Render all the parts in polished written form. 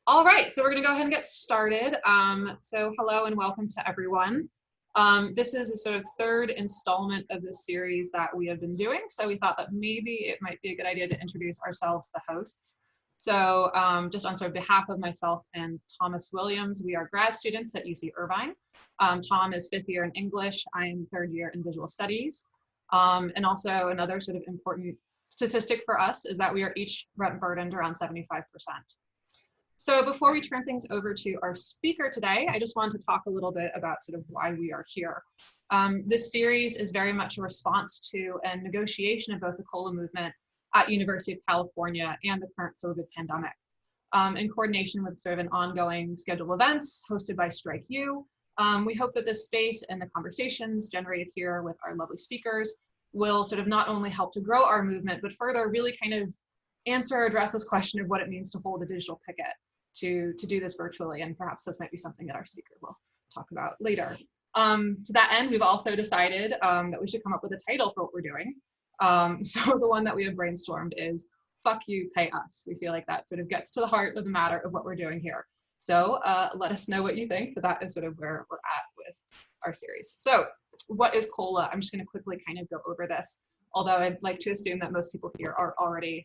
All right, so we're going to go ahead and get started. So hello and welcome to everyone. This is a sort of third installment of this series that we have been doing. So we thought that maybe it might be a good idea to introduce ourselves, the hosts. So just on sort of behalf of myself and Thomas Williams, we are grad students at UC Irvine. Tom is 5th year in English. I'm 3rd year in visual studies. And also another sort of important statistic for us is that we are each rent burdened around 75%. So before we turn things over to our speaker today, I just wanted to talk a little bit about sort of why we are here. This series is very much a response to a negotiation of both the COLA movement at University of California and the current COVID pandemic. In coordination with sort of an ongoing schedule of events hosted by Thrailkill, we hope that this space and the conversations generated here with our lovely speakers will sort of not only help to grow our movement, but further really kind of answer or address this question of what it means to hold a digital picket to do this virtually. And perhaps this might be something that our speaker will talk about later. To that end, we've also decided that we should come up with a title for what we're doing. So the one that we have brainstormed is "Fuck You, Pay Us." We feel like that sort of gets to the heart of the matter of what we're doing here. So let us know what you think, but that is sort of where we're at with our series. So what is COLA? I'm just going to quickly kind of go over this, although I'd like to assume that most people here are already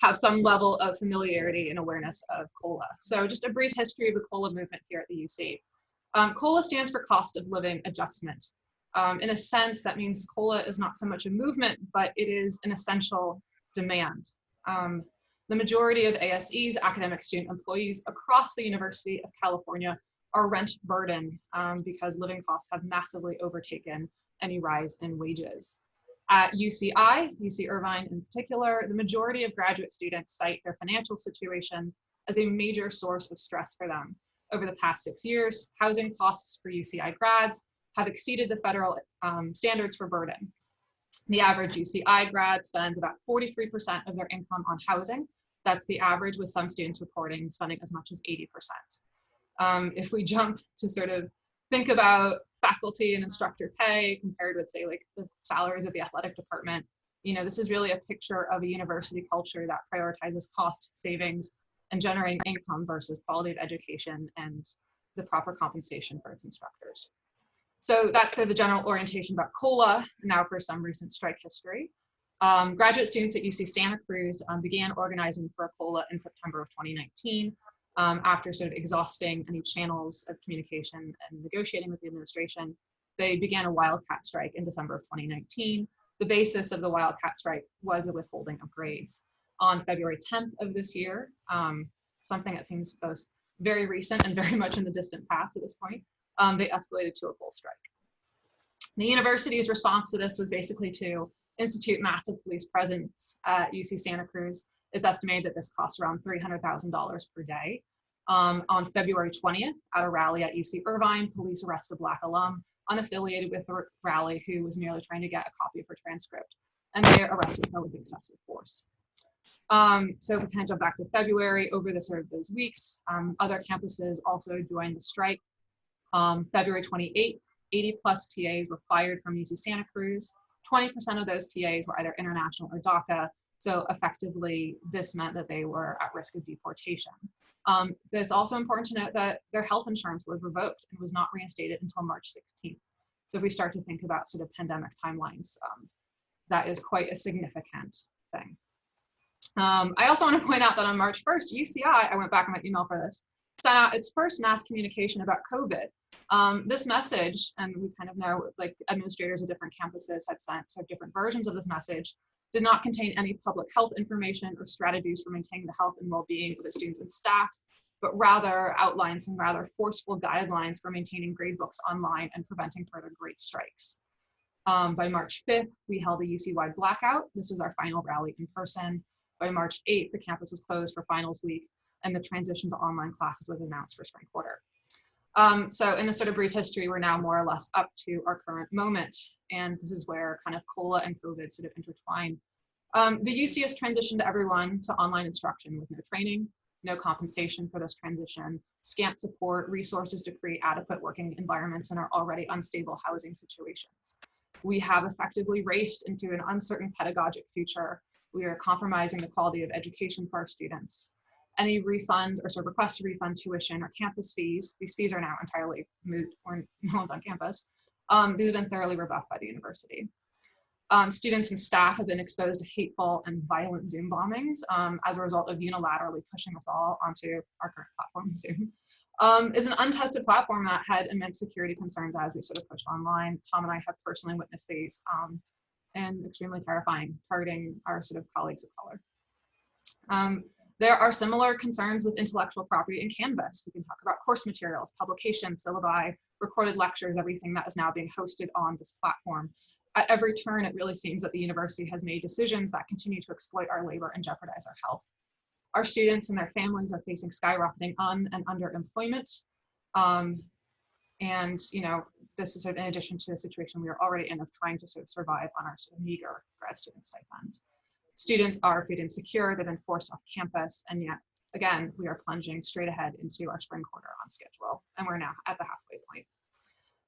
have some level of familiarity and awareness of COLA. So just a brief history of the COLA movement here at the UC. COLA stands for cost of living adjustment. In a sense, that means COLA is not so much a movement, but it is an essential demand. The majority of ASE's academic student employees across the University of California are rent burdened because living costs have massively overtaken any rise in wages. At UC Irvine in particular, the majority of graduate students cite their financial situation as a major source of stress for them. Over the past 6 years, housing costs for UCI grads have exceeded the federal standards for burden. The average UCI grad spends about 43% of their income on housing. That's the average, with some students reporting spending as much as 80%. If we jump to sort of think about faculty and instructor pay compared with, say, like the salaries of the athletic department, you know, this is really a picture of a university culture that prioritizes cost savings and generating income versus quality of education and the proper compensation for its instructors. So that's sort of the general orientation about COLA. Now for some recent strike history. Graduate students at UC Santa Cruz began organizing for a COLA in September of 2019. After sort of exhausting any channels of communication and negotiating with the administration, they began a wildcat strike in December of 2019. The basis of the wildcat strike was the withholding of grades. On February 10th of this year, something that seems both very recent and very much in the distant past at this point, they escalated to a full strike. The university's response to this was basically to institute massive police presence at UC Santa Cruz. It's estimated that this costs around $300,000 per day. On February 20th, at a rally at UC Irvine, police arrested a Black alum unaffiliated with the rally who was merely trying to get a copy of her transcript, and they arrested her with excessive force. So we kind of jump back to February. Over the sort of those weeks, other campuses also joined the strike. February 28th, 80 plus TAs were fired from UC Santa Cruz. 20% of those TAs were either international or DACA. So effectively, this meant that they were at risk of deportation. It's also important to note that their health insurance was revoked and was not reinstated until March 16th. So if we start to think about sort of pandemic timelines, that is quite a significant thing. I also want to point out that on March 1st, UCI, I went back in my email for this, sent out its first mass communication about COVID. This message, and we kind of know like administrators of different campuses had sent sort of different versions of this message, did not contain any public health information or strategies for maintaining the health and well-being of the students and staff, but rather outlined some rather forceful guidelines for maintaining gradebooks online and preventing further grade strikes. By March 5th, we held a UC-wide blackout. This was our final rally in person. By March 8th, the campus was closed for finals week, and the transition to online classes was announced for spring quarter. So in this sort of brief history, we're now more or less up to our current moment. And this is where kind of COLA and COVID sort of intertwine. The UC has transitioned everyone to online instruction with no training, no compensation for this transition, scant support, resources to create adequate working environments in our already unstable housing situations. We have effectively raced into an uncertain pedagogic future. We are compromising the quality of education for our students. any refund or sort of request to refund tuition or campus fees. These fees are now entirely moot or no one's on campus. These have been thoroughly rebuffed by the university. Students and staff have been exposed to hateful and violent Zoom bombings as a result of unilaterally pushing us all onto our current platform, Zoom. Is an untested platform that had immense security concerns as we sort of pushed online. Tom and I have personally witnessed these and extremely terrifying, targeting our sort of colleagues of color. There are similar concerns with intellectual property in Canvas. We can talk about course materials, publications, syllabi, recorded lectures, everything that is now being hosted on this platform. At every turn, it really seems that the university has made decisions that continue to exploit our labor and jeopardize our health. Our students and their families are facing skyrocketing and underemployment. And you know, this is sort of in addition to the situation we are already in of trying to sort of survive on our sort of meager grad student stipend. Students are food insecure, they've been forced off campus, and yet, again, we are plunging straight ahead into our spring quarter on schedule, and we're now at the halfway point.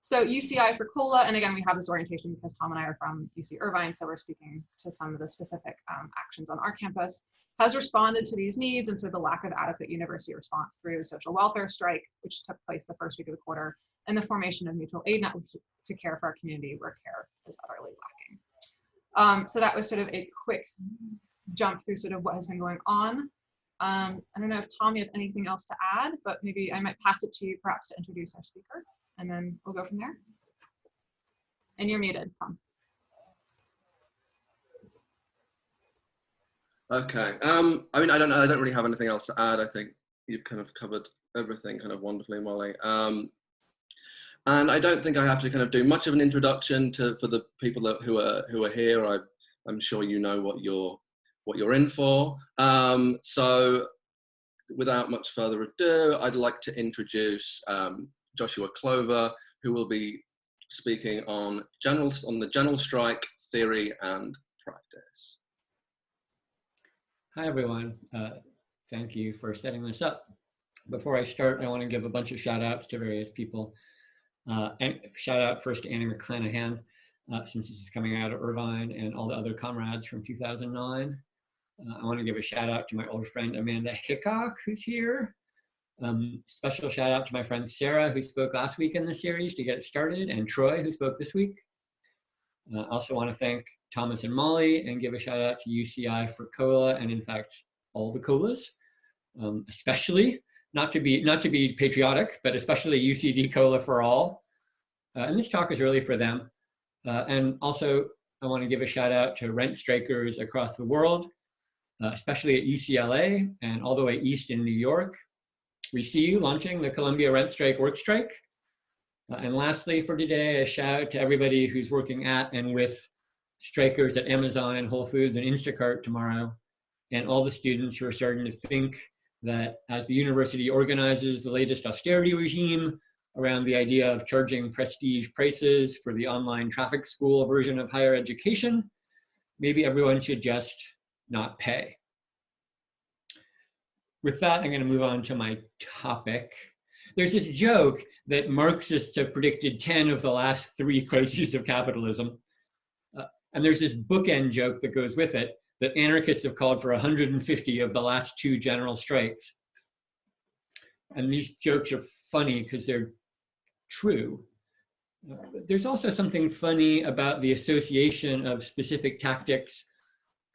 So UCI for COLA, and again, we have this orientation because Tom and I are from UC Irvine, so we're speaking to some of the specific actions on our campus, has responded to these needs and so the lack of adequate university response through social welfare strike, which took place the first week of the quarter, and the formation of mutual aid networks to care for our community where care is utterly lacking. So that was sort of a quick jump through sort of what has been going on. I don't know if Tom, you have anything else to add, but maybe I might pass it to you perhaps to introduce our speaker, and then we'll go from there. And you're muted, Tom. Okay. I mean, I don't really have anything else to add. I think you've kind of covered everything kind of wonderfully, Molly. And I don't think I have to kind of do much of an introduction for the people who are here. I'm sure you know what you're in for. So without much further ado, I'd like to introduce Joshua Clover, who will be speaking on the general strike theory and practice. Hi, everyone. Thank you for setting this up. Before I start, I want to give a bunch of shout outs to various people. And shout out first to Annie McClanahan, since this is coming out of Irvine, and all the other comrades from 2009. I want to give a shout out to my old friend Amanda Hickok, who's here. Special shout out to my friend Sarah, who spoke last week in the series to get it started, and Troy, who spoke this week. I also want to thank Thomas and Molly and give a shout out to UCI for COLA, and in fact, all the COLAs, especially, not to be patriotic, but especially UCD COLA for all. And this talk is really for them. And also, I want to give a shout out to rent strikers across the world, especially at UCLA and all the way east in New York. We see you launching the Columbia Rent Strike Work Strike. And lastly, for today, a shout out to everybody who's working at and with strikers at Amazon and Whole Foods and Instacart tomorrow, and all the students who are starting to think that as the university organizes the latest austerity regime around the idea of charging prestige prices for the online traffic school version of higher education, maybe everyone should just not pay. With that, I'm going to move on to my topic. There's this joke that Marxists have predicted 10 of the last 3 crises of capitalism. And there's this bookend joke that goes with it, that anarchists have called for 150 of the last 2 general strikes. And these jokes are funny because they're true. There's also something funny about the association of specific tactics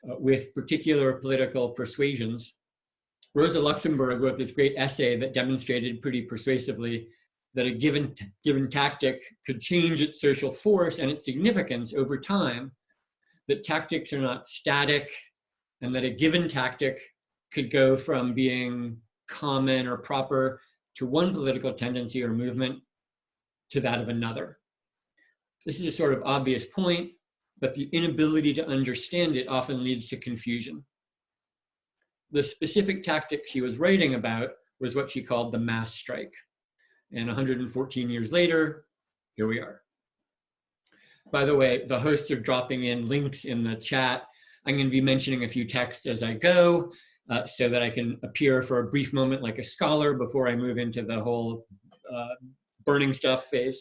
with particular political persuasions. Rosa Luxemburg wrote this great essay that demonstrated pretty persuasively that a given tactic could change its social force and its significance over time, that tactics are not static, and that a given tactic could go from being common or proper to one political tendency or movement to that of another. This is a sort of obvious point, but the inability to understand it often leads to confusion. The specific tactic she was writing about was what she called the mass strike. And 114 years later, here we are. By the way, the hosts are dropping in links in the chat. I'm going to be mentioning a few texts as I go so that I can appear for a brief moment like a scholar before I move into the whole burning stuff phase.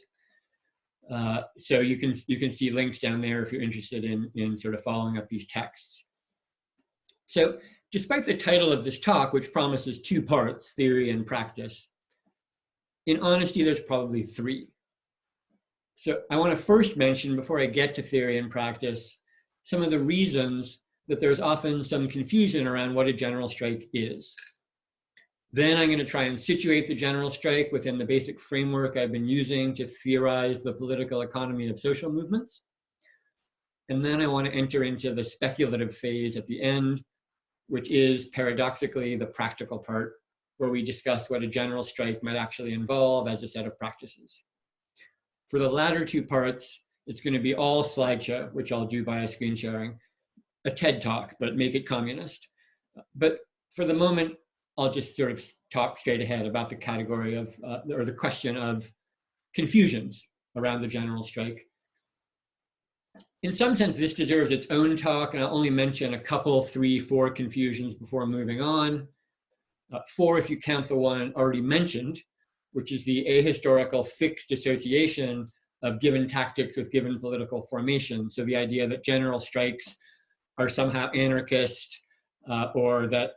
So you can see links down there if you're interested in sort of following up these texts. So despite the title of this talk, which promises 2 parts, theory and practice, in honesty, there's probably 3. So I want to first mention, before I get to theory and practice, some of the reasons that there's often some confusion around what a general strike is. Then I'm going to try and situate the general strike within the basic framework I've been using to theorize the political economy of social movements. And then I want to enter into the speculative phase at the end, which is paradoxically the practical part, where we discuss what a general strike might actually involve as a set of practices. For the latter 2 parts, it's going to be all slideshow, which I'll do via screen sharing, a TED talk, but make it communist. But for the moment, I'll just sort of talk straight ahead about the category of, or the question of confusions around the general strike. In some sense, this deserves its own talk, and I'll only mention a couple, 3, 4 confusions before moving on. 4 if you count the one already mentioned, which is the ahistorical fixed association of given tactics with given political formation. So the idea that general strikes are somehow anarchist, or that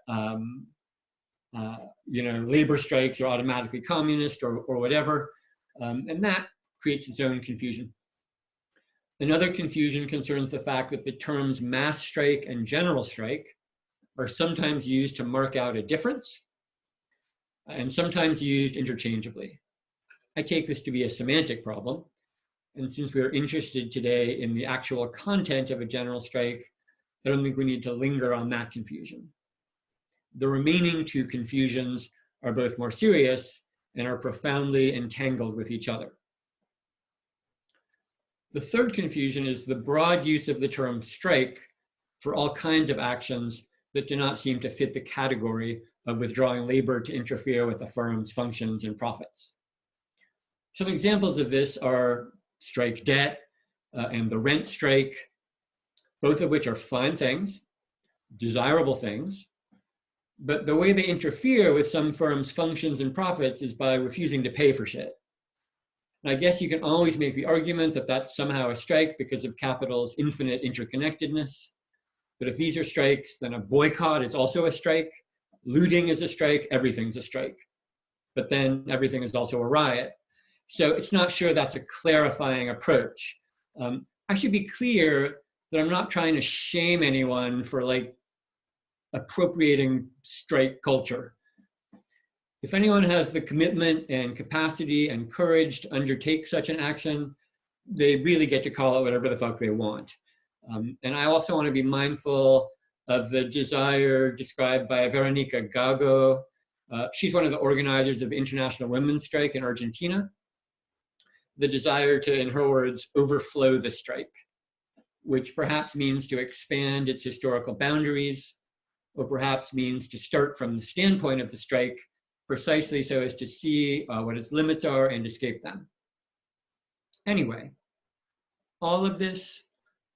labor strikes are automatically communist, or whatever, and that creates its own confusion. Another confusion concerns the fact that the terms mass strike and general strike are sometimes used to mark out a difference, and sometimes used interchangeably. I take this to be a semantic problem, and since we are interested today in the actual content of a general strike, I don't think we need to linger on that confusion. The remaining 2 confusions are both more serious and are profoundly entangled with each other. The third confusion is the broad use of the term strike for all kinds of actions that do not seem to fit the category of withdrawing labor to interfere with the firm's functions and profits. Some examples of this are strike debt and the rent strike, both of which are fine things, desirable things, but the way they interfere with some firms' functions and profits is by refusing to pay for shit. And I guess you can always make the argument that that's somehow a strike because of capital's infinite interconnectedness. But if these are strikes, then a boycott is also a strike. Looting is a strike, everything's a strike. But then everything is also a riot. So it's not sure that's a clarifying approach. I should be clear that I'm not trying to shame anyone for appropriating strike culture. If anyone has the commitment and capacity and courage to undertake such an action, they really get to call it whatever the fuck they want. And I also want to be mindful of the desire described by Veronica Gago. She's one of the organizers of the International Women's Strike in Argentina. The desire to, in her words, overflow the strike, which perhaps means to expand its historical boundaries, or perhaps means to start from the standpoint of the strike precisely so as to see what its limits are and escape them. Anyway, all of this,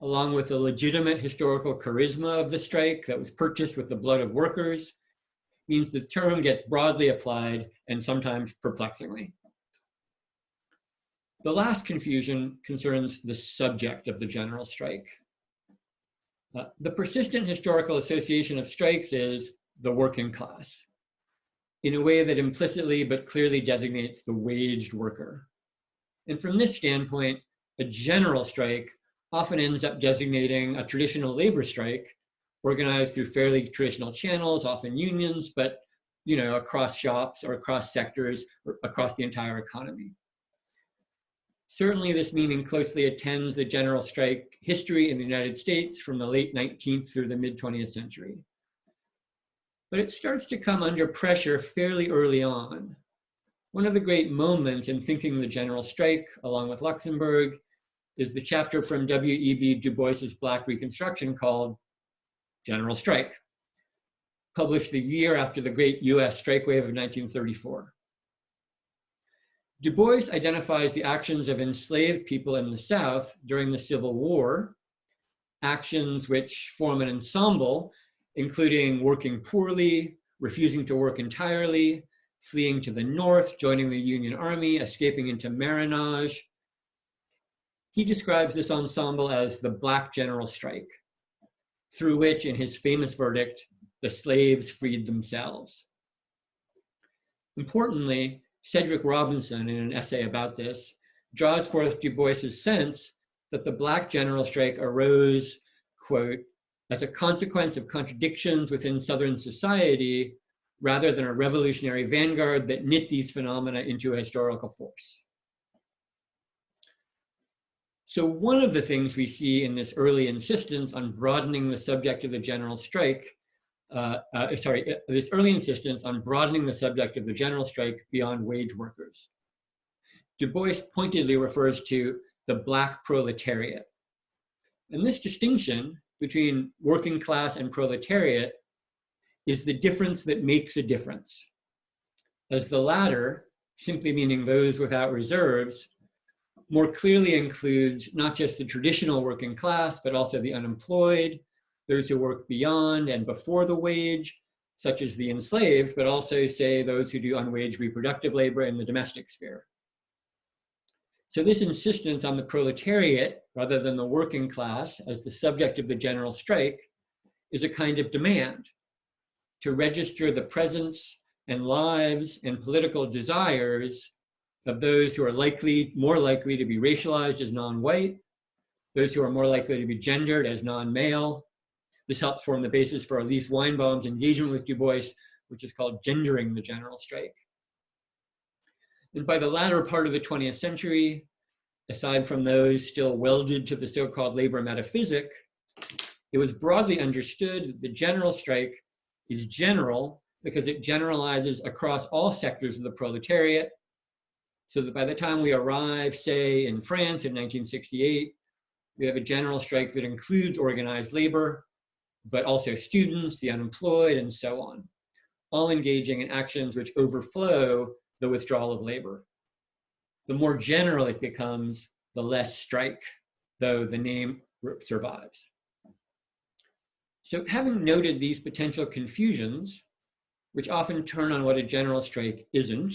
along with the legitimate historical charisma of the strike that was purchased with the blood of workers, means the term gets broadly applied and sometimes perplexingly. The last confusion concerns the subject of the general strike. The persistent historical association of strikes is the working class, in a way that implicitly but clearly designates the waged worker. And from this standpoint, a general strike often ends up designating a traditional labor strike organized through fairly traditional channels, often unions, but across shops or across sectors or across the entire economy. Certainly this meaning closely attends the general strike history in the United States from the late 19th through the mid-20th century. But it starts to come under pressure fairly early on. One of the great moments in thinking the general strike, along with Luxemburg, is the chapter from W.E.B. Du Bois's Black Reconstruction called General Strike, published the year after the great US strike wave of 1934. Du Bois identifies the actions of enslaved people in the South during the Civil War, actions which form an ensemble, including working poorly, refusing to work entirely, fleeing to the North, joining the Union Army, escaping into marronage. He describes this ensemble as the Black General Strike, through which, in his famous verdict, the slaves freed themselves. Importantly, Cedric Robinson, in an essay about this, draws forth Du Bois's sense that the Black general strike arose, quote, as a consequence of contradictions within Southern society, rather than a revolutionary vanguard that knit these phenomena into a historical force. So one of the things we see in this early insistence on broadening the subject of the general strike, this early insistence on broadening the subject of the general strike beyond wage workers. Du Bois pointedly refers to the Black proletariat. And this distinction between working class and proletariat is the difference that makes a difference, as the latter, simply meaning those without reserves, more clearly includes not just the traditional working class, but also the unemployed, those who work beyond and before the wage, such as the enslaved, but also, say, those who do unwaged reproductive labor in the domestic sphere. So this insistence on the proletariat, rather than the working class, as the subject of the general strike, is a kind of demand to register the presence and lives and political desires of those who are more likely to be racialized as non-white, those who are more likely to be gendered as non-male. This helps form the basis for Elise Weinbaum's engagement with Du Bois, which is called Gendering the General Strike. And by the latter part of the 20th century, aside from those still welded to the so-called labor metaphysic, it was broadly understood that the general strike is general because it generalizes across all sectors of the proletariat, so that by the time we arrive, say, in France in 1968, we have a general strike that includes organized labor, but also students, the unemployed, and so on, all engaging in actions which overflow the withdrawal of labor. The more general it becomes, the less strike, though the name survives. So having noted these potential confusions, which often turn on what a general strike isn't,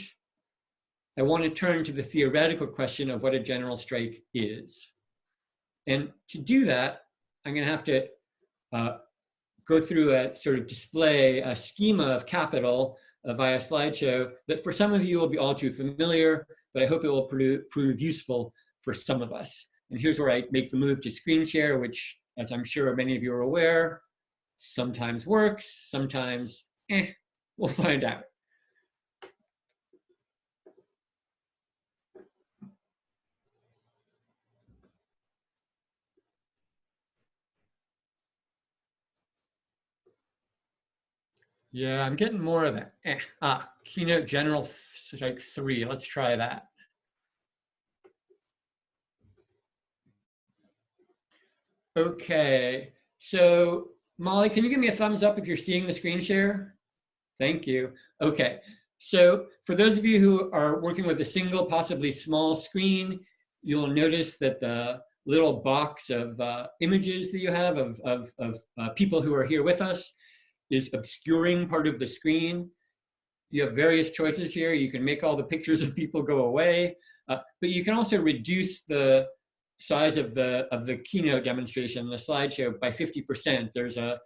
I want to turn to the theoretical question of what a general strike is. And to do that, I'm going to have to go through a sort of display a schema of capital via slideshow that for some of you will be all too familiar, but I hope it will prove useful for some of us. And here's where I make the move to screen share, which, as I'm sure many of you are aware, sometimes works, sometimes, we'll find out. Yeah, I'm getting more of that. Keynote General Strike 3, let's try that. Okay, so Molly, can you give me a thumbs up if you're seeing the screen share? Thank you. Okay, so for those of you who are working with a single, possibly small screen, you'll notice that the little box of images that you have of people who are here with us is obscuring part of the screen. You have various choices here. You can make all the pictures of people go away, but you can also reduce the size of the keynote demonstration, the slideshow, by 50%. There's a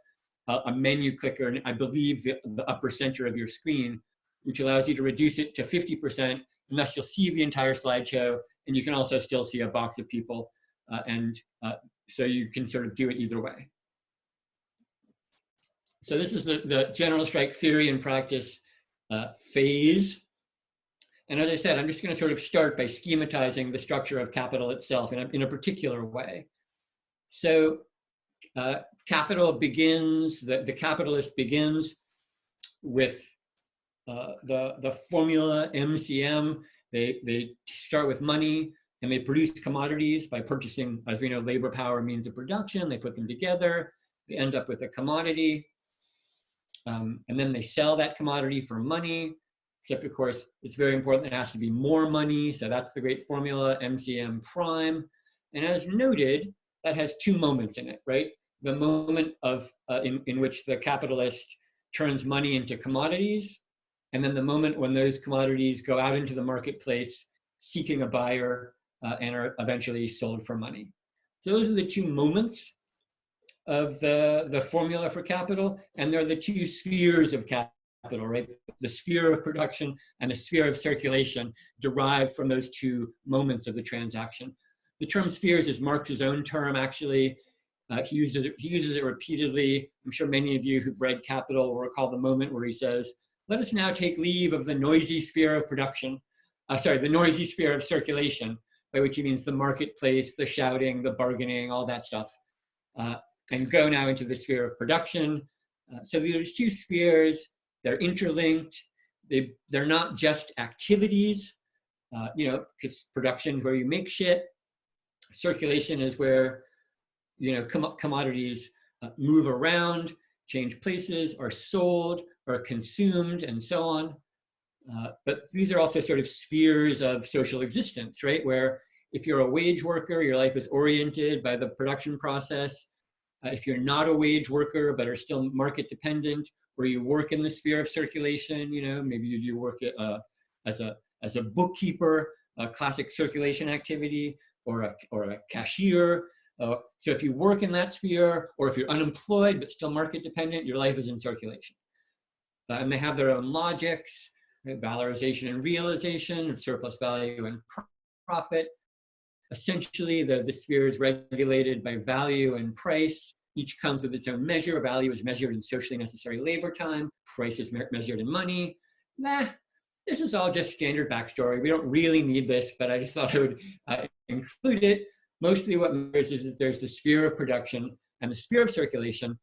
menu clicker, and I believe the upper center of your screen, which allows you to reduce it to 50%, and thus you'll see the entire slideshow, and you can also still see a box of people, so you can sort of do it either way. So this is the general strike theory and practice phase. And as I said, I'm just going to sort of start by schematizing the structure of capital itself in a particular way. So capital begins, the capitalist begins with the formula MCM. They start with money and they produce commodities by purchasing, as we know, labor, power, means of production. They put them together. They end up with a commodity. And then they sell that commodity for money. Except, of course, it's very important that it has to be more money. So that's the great formula, MCM prime. And as noted, that has two moments in it, right? The moment of in which the capitalist turns money into commodities, and then the moment when those commodities go out into the marketplace seeking a buyer and are eventually sold for money. So those are the two moments of the formula for capital, and there are the two spheres of capital, right? The sphere of production and the sphere of circulation derived from those two moments of the transaction. The term spheres is Marx's own term, actually. He uses it repeatedly. I'm sure many of you who've read Capital will recall the moment where he says, "Let us now take leave of the noisy sphere of production," the noisy sphere of circulation, by which he means the marketplace, the shouting, the bargaining, all that stuff, and go now into the sphere of production. So there's two spheres. They're interlinked. They're not just activities, because production is where you make shit. Circulation is where, commodities move around, change places, are sold, are consumed, and so on. But these are also sort of spheres of social existence, right? Where if you're a wage worker, your life is oriented by the production process. If you're not a wage worker, but are still market dependent, or you work in the sphere of circulation, maybe you work as a bookkeeper, a classic circulation activity, or a cashier. So if you work in that sphere, or if you're unemployed but still market dependent, your life is in circulation. And they have their own logics, right? Valorization and realization of surplus value and profit. Essentially, the sphere is regulated by value and price. Each comes with its own measure. Value is measured in socially necessary labor time. Price is measured in money. This is all just standard backstory. We don't really need this, but I just thought I would include it. Mostly what matters is that there's the sphere of production and the sphere of circulation,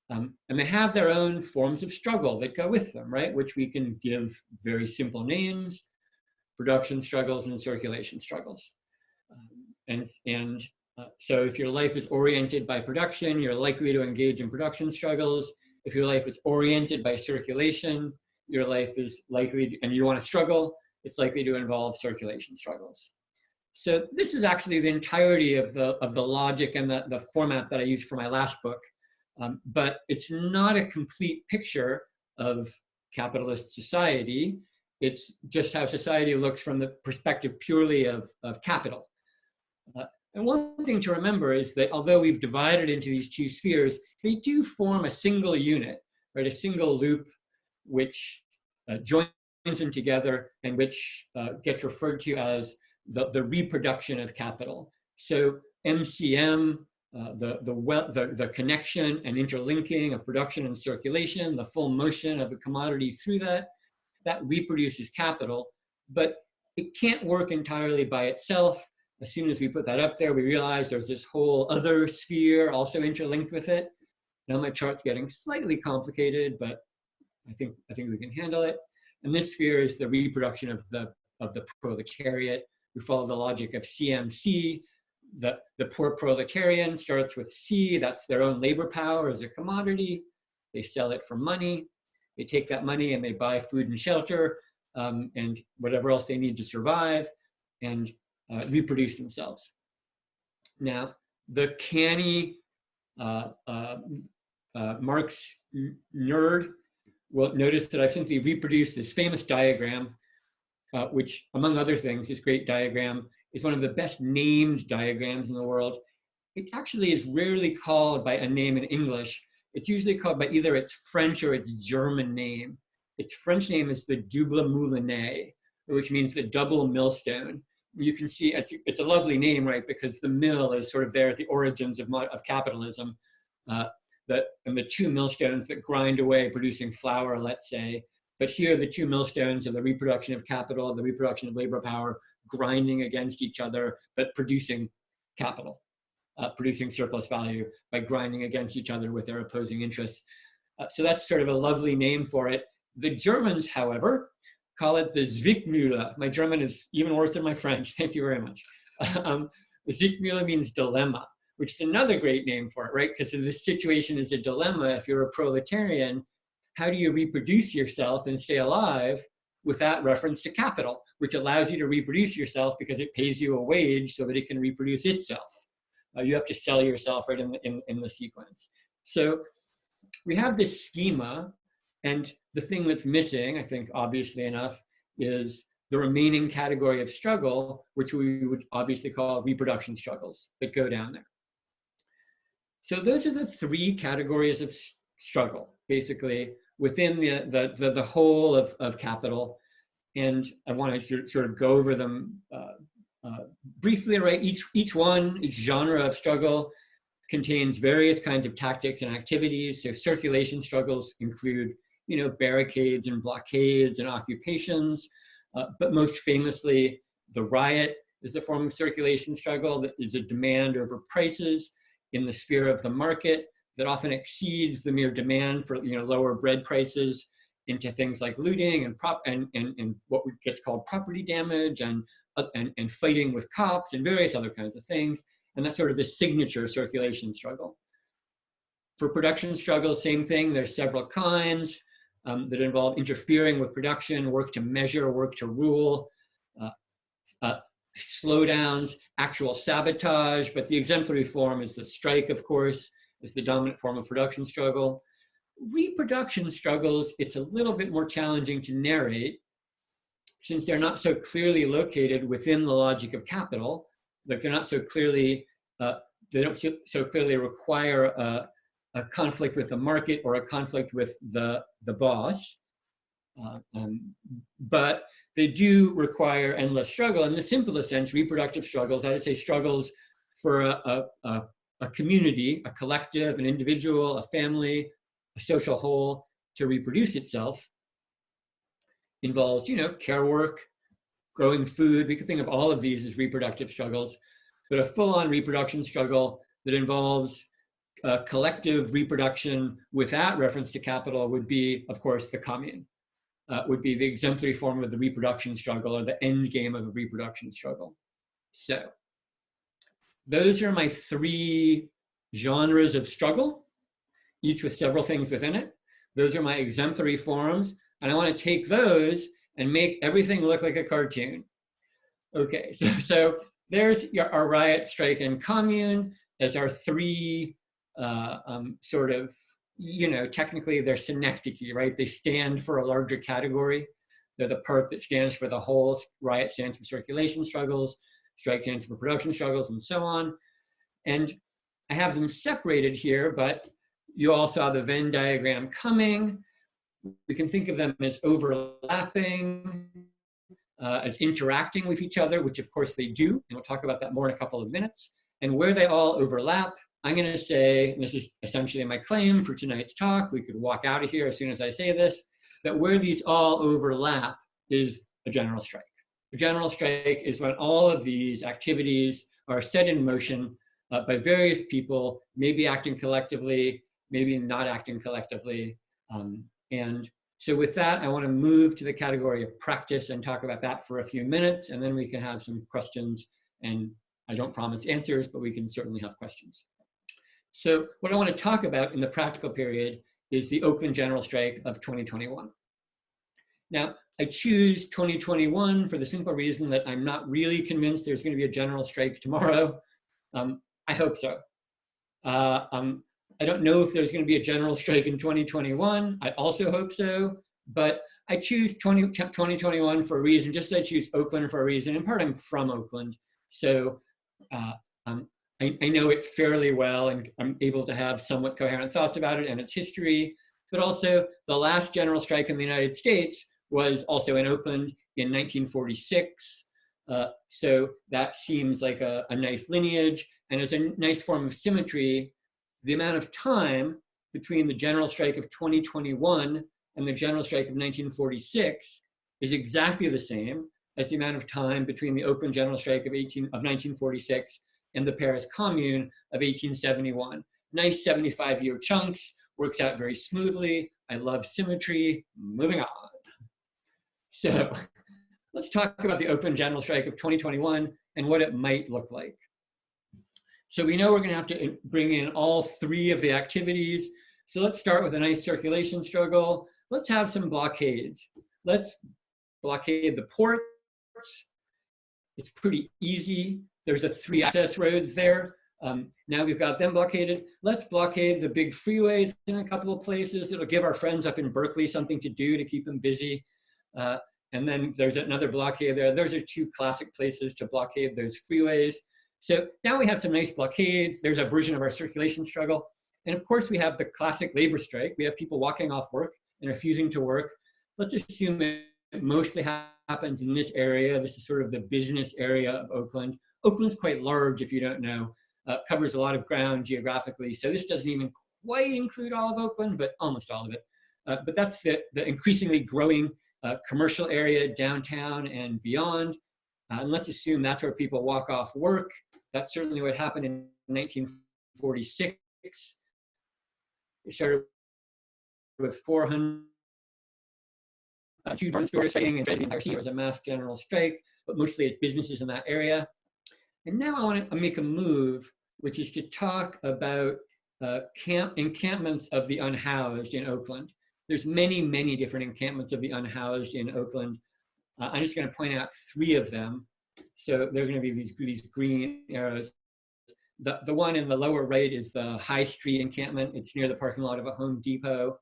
and they have their own forms of struggle that go with them, right? Which we can give very simple names: production struggles and circulation struggles. So if your life is oriented by production, you're likely to engage in production struggles. If your life is oriented by circulation, your life is likely, and you want to struggle, it's likely to involve circulation struggles. So this is actually the entirety of the logic and the format that I used for my last book. But it's not a complete picture of capitalist society. It's just how society looks from the perspective purely of capital. And one thing to remember is that although we've divided into these two spheres, they do form a single unit, right? A single loop which joins them together and which gets referred to as the reproduction of capital. So MCM, the connection and interlinking of production and circulation, the full motion of a commodity through that reproduces capital, but it can't work entirely by itself. As soon as we put that up there, we realize there's this whole other sphere also interlinked with it. Now my chart's getting slightly complicated, but I think we can handle it. And this sphere is the reproduction of the proletariat. We follow the logic of CMC. The poor proletarian starts with C, that's their own labor power as a commodity. They sell it for money. They take that money and they buy food and shelter and whatever else they need to survive and reproduce themselves. Now, the canny Marx nerd will notice that I've simply reproduced this famous diagram, which, among other things, this great diagram is one of the best named diagrams in the world. It actually is rarely called by a name in English. It's usually called by either its French or its German name. Its French name is the double moulinet, which means the double millstone. You can see it's a lovely name, right? Because the mill is sort of there at the origins of capitalism. And the two millstones that grind away producing flour, let's say. But here, the two millstones are the reproduction of capital, the reproduction of labor power, grinding against each other, but producing capital, producing surplus value by grinding against each other with their opposing interests. So that's sort of a lovely name for it. The Germans, however, call it the Zwickmühle. My German is even worse than my French. Thank you very much. The Zwickmühle means dilemma, which is another great name for it, right? Because this situation is a dilemma. If you're a proletarian, how do you reproduce yourself and stay alive without reference to capital, which allows you to reproduce yourself because it pays you a wage so that it can reproduce itself. You have to sell yourself right in the sequence. So we have this schema, and the thing that's missing, I think, obviously enough, is the remaining category of struggle, which we would obviously call reproduction struggles that go down there. So those are the three categories of struggle, basically, within the whole of capital. And I want to sort of go over them briefly, right? Each genre of struggle contains various kinds of tactics and activities. So circulation struggles include, barricades and blockades and occupations, but most famously, the riot is the form of circulation struggle that is a demand over prices in the sphere of the market that often exceeds the mere demand for lower bread prices into things like looting and what gets called property damage and fighting with cops and various other kinds of things. And that's sort of the signature circulation struggle. For production struggles, same thing. There's several kinds that involve interfering with production, work to measure, work to rule, slowdowns, actual sabotage, but the exemplary form is the strike, of course, is the dominant form of production struggle. Reproduction struggles, it's a little bit more challenging to narrate since they're not so clearly located within the logic of capital. Like they're not so clearly, they don't so clearly require a conflict with the market or a conflict with the boss. But they do require endless struggle. In the simplest sense, reproductive struggles, I would say struggles for a community, a collective, an individual, a family, a social whole to reproduce itself involves, care work, growing food. We could think of all of these as reproductive struggles, but a full-on reproduction struggle that involves collective reproduction without reference to capital would be, of course, the commune. Would be the exemplary form of the reproduction struggle or the end game of a reproduction struggle. So those are my three genres of struggle, each with several things within it. Those are my exemplary forms, and I want to take those and make everything look like a cartoon. Okay, so there's our riot, strike, and commune as our three sort of, technically they're synecdoche, right? They stand for a larger category. They're the part that stands for the whole. Riot stands for circulation struggles, strike stands for production struggles, and so on. And I have them separated here, but you all saw the Venn diagram coming. We can think of them as overlapping, as interacting with each other, which of course they do, and we'll talk about that more in a couple of minutes. And where they all overlap, I'm going to say, and this is essentially my claim for tonight's talk, we could walk out of here as soon as I say this, that where these all overlap is a general strike. A general strike is when all of these activities are set in motion by various people, maybe acting collectively, maybe not acting collectively. And so with that, I want to move to the category of practice and talk about that for a few minutes, and then we can have some questions. And I don't promise answers, but we can certainly have questions. So what I want to talk about in the practical period is the Oakland general strike of 2021. Now, I choose 2021 for the simple reason that I'm not really convinced there's going to be a general strike tomorrow. I hope so. I don't know if there's going to be a general strike in 2021. I also hope so, but I choose 2021 for a reason, just as I choose Oakland for a reason. In part, I'm from Oakland, so I know it fairly well, and I'm able to have somewhat coherent thoughts about it and its history, but also the last general strike in the United States was also in Oakland in 1946. So that seems like a nice lineage, and as a nice form of symmetry, the amount of time between the general strike of 2021 and the general strike of 1946 is exactly the same as the amount of time between the Oakland general strike of 1946 and the Paris Commune of 1871. Nice 75-year chunks, works out very smoothly. I love symmetry. Moving on. So let's talk about the Oakland general strike of 2021 and what it might look like. So we know we're going to have to bring in all three of the activities. So let's start with a nice circulation struggle. Let's have some blockades. Let's blockade the ports. It's pretty easy. There's 3 access roads there. Now we've got them blockaded. Let's blockade the big freeways in a couple of places. It'll give our friends up in Berkeley something to do to keep them busy. And then there's another blockade there. Those are 2 classic places to blockade those freeways. So now we have some nice blockades. There's a version of our circulation struggle. And of course, we have the classic labor strike. We have people walking off work and refusing to work. Let's assume it mostly happens in this area. This is sort of the business area of Oakland. Oakland's quite large, if you don't know, covers a lot of ground geographically. So this doesn't even quite include all of Oakland, but almost all of it. But that's the increasingly growing commercial area downtown and beyond. And let's assume that's where people walk off work. That's certainly what happened in 1946. It started with 400 two stores striking and the entire city. It was a mass general strike, but mostly it's businesses in that area. And now I want to make a move, which is to talk about encampments of the unhoused in Oakland. There's many, many different encampments of the unhoused in Oakland. I'm just going to point out 3 of them. So they're going to be these green arrows. The one in the lower right is the High Street encampment. It's near the parking lot of a Home Depot.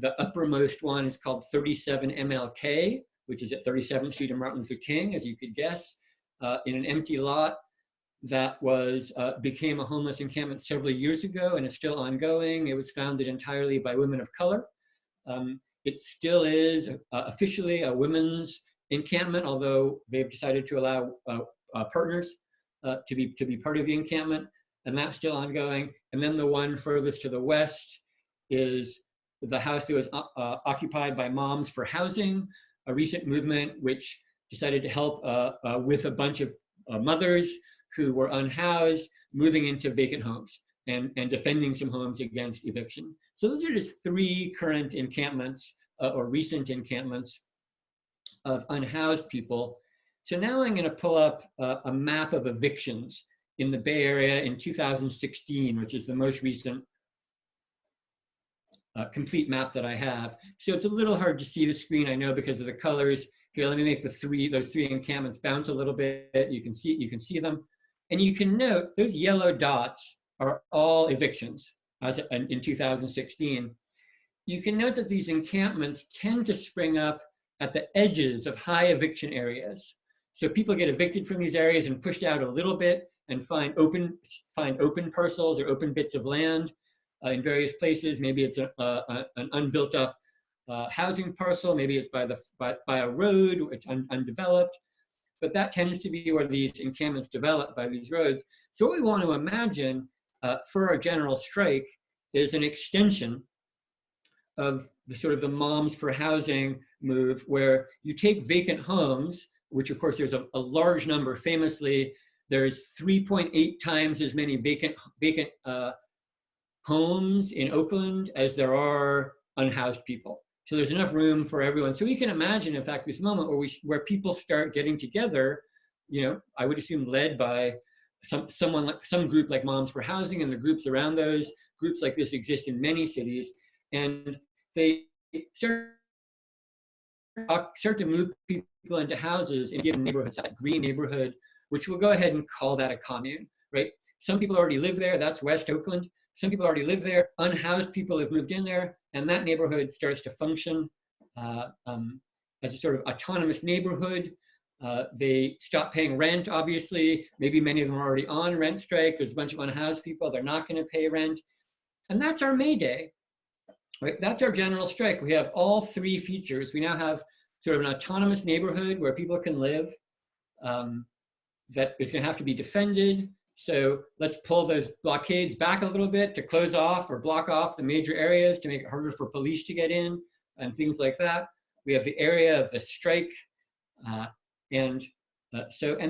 The uppermost one is called 37 MLK, which is at 37th Street and Martin Luther King, as you could guess, in an empty lot that was became a homeless encampment several years ago and is still ongoing. It was founded entirely by women of color. It still is officially a women's encampment, although they've decided to allow partners to be part of the encampment, and that's still ongoing. And then the one furthest to the west is the house that was occupied by Moms for Housing, a recent movement which decided to help with a bunch of mothers who were unhoused, moving into vacant homes and defending some homes against eviction. So those are just 3 current encampments or recent encampments of unhoused people. So now I'm going to pull up a map of evictions in the Bay Area in 2016, which is the most recent complete map that I have. So it's a little hard to see the screen, I know, because of the colors. Here, let me make those 3 encampments bounce a little bit. You can see them. And you can note those yellow dots are all evictions as in 2016. You can note that these encampments tend to spring up at the edges of high eviction areas. So people get evicted from these areas and pushed out a little bit and find open parcels or open bits of land in various places. Maybe it's an unbuilt up housing parcel. Maybe it's by a road. It's undeveloped. But that tends to be where these encampments develop, by these roads. So what we want to imagine for our general strike is an extension of the sort of the Moms for Housing move, where you take vacant homes, which of course there's a large number. Famously, there's 3.8 times as many vacant homes in Oakland as there are unhoused people. So there's enough room for everyone. So we can imagine, in fact, this moment where people start getting together, I would assume led by some group like Moms for Housing, and the groups around those. Groups like this exist in many cities, and they start to move people into houses in given neighborhoods, that green neighborhood, which we'll go ahead and call that a commune, right? Some people already live there. That's West Oakland. Some people already live there. Unhoused people have moved in there, and that neighborhood starts to function as a sort of autonomous neighborhood. They stop paying rent, obviously. Maybe many of them are already on rent strike. There's a bunch of unhoused people. They're not going to pay rent. And that's our May Day, right? That's our general strike. We have all 3 features. We now have sort of an autonomous neighborhood where people can live that is going to have to be defended. So let's pull those blockades back a little bit to close off or block off the major areas to make it harder for police to get in and things like that. We have the area of the strike. And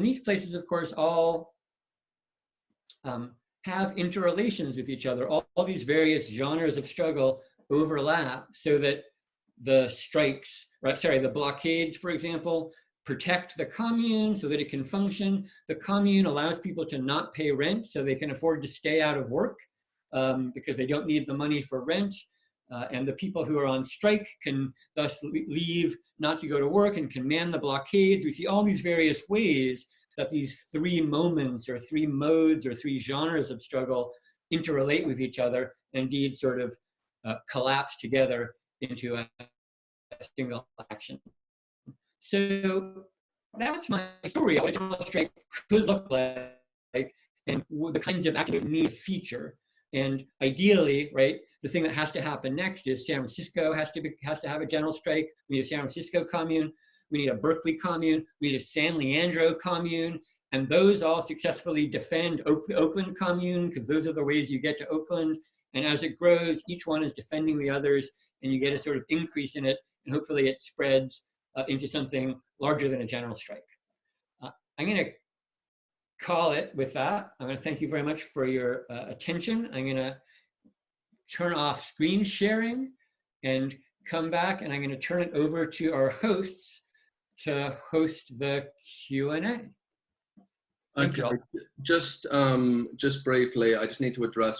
these places, of course, all have interrelations with each other. All these various genres of struggle overlap so that the strikes, the blockades, for example, protect the commune so that it can function. The commune allows people to not pay rent so they can afford to stay out of work because they don't need the money for rent. And the people who are on strike can thus leave not to go to work and can man the blockades. We see all these various ways that these 3 moments or 3 modes or 3 genres of struggle interrelate with each other, and indeed sort of collapse together into a single action. So that's my story of what a general strike could look like and the kinds of activity we need to feature. And ideally, right, the thing that has to happen next is San Francisco has to have a general strike. We need a San Francisco commune. We need a Berkeley commune. We need a San Leandro commune. And those all successfully defend the Oakland commune, because those are the ways you get to Oakland. And as it grows, each one is defending the others, and you get a sort of increase in it. And hopefully it spreads into something larger than a general strike. I'm going to call it with that. I'm going to thank you very much for your attention. I'm going to turn off screen sharing and come back, and I'm going to turn it over to our hosts to host the Q&A. Okay, just briefly, I just need to address